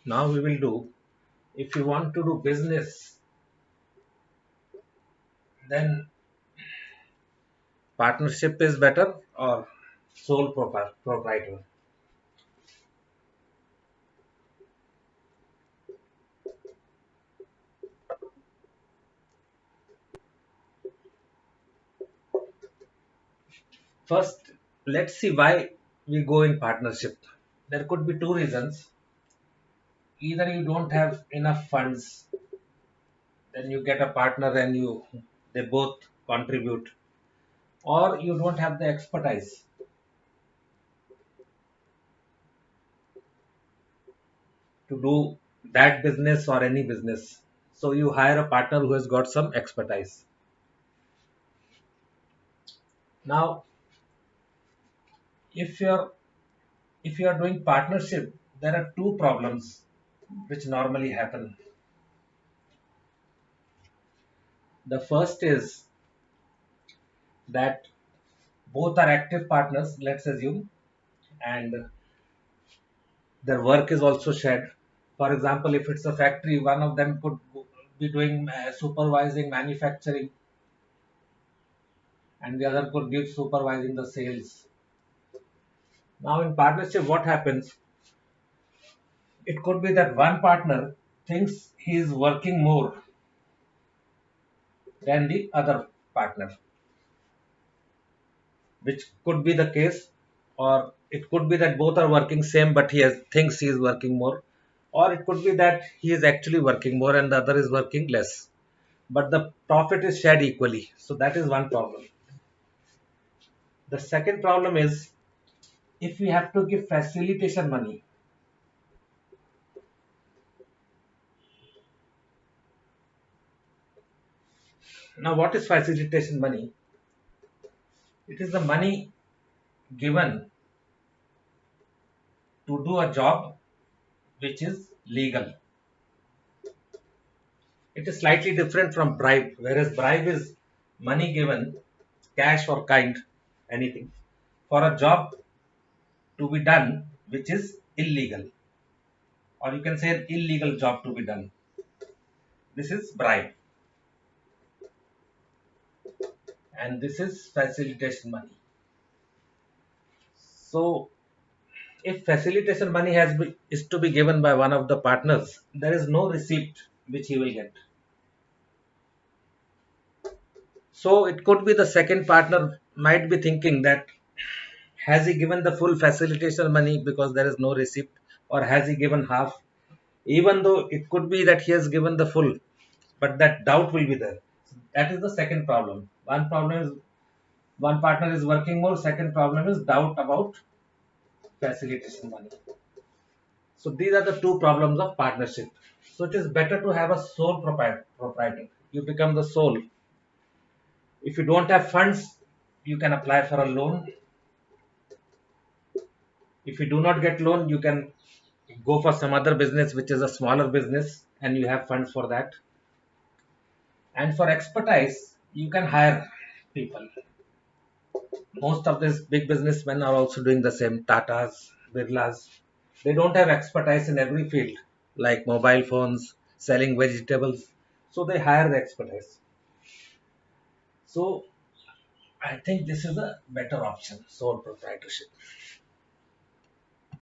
Now we will do, if you want to do business, then partnership is better or sole proprietor. First, let's see why we go in partnership. There could be two reasons. Either you don't have enough funds, then you get a partner and they both contribute, or you don't have the expertise to do that business or any business. So you hire a partner who has got some expertise. Now, if you're if you are doing partnership, there are two problems which normally happen. The first is that both are active partners, let's assume, and their work is also shared. For example, if it's a factory, one of them could be doing supervising manufacturing, and the other could be supervising the sales. Now, in partnership, what happens? It could be that one partner thinks he is working more than the other partner, which could be the case, or it could be that both are working same, but thinks he is working more, or it could be that he is actually working more and the other is working less, but the profit is shared equally. So that is one problem. The second problem is, if we have to give facilitation money. Now, what is facilitation money? It is the money given to do a job which is legal. It is slightly different from bribe, whereas bribe is money given, cash or kind, anything, for a job to be done which is illegal, or you can say an illegal job to be done. This is bribe, and this is facilitation money. So, if facilitation money is to be given by one of the partners, there is no receipt which he will get. So it could be the second partner might be thinking that, has he given the full facilitation money because there is no receipt, or has he given half? Even though it could be that he has given the full, but that doubt will be there. That is the second problem. One problem is one partner is working more. Second problem is doubt about facilitation money. So these are the two problems of partnership. So it is better to have a sole proprietor. You become the sole. If you don't have funds, you can apply for a loan. If you do not get loan, you can go for some other business which is a smaller business and you have funds for that. And for expertise, you can hire people. Most of these big businessmen are also doing the same. Tatas, Birlas. They don't have expertise in every field, like mobile phones, selling vegetables. So they hire the expertise. So I think this is a better option, sole proprietorship.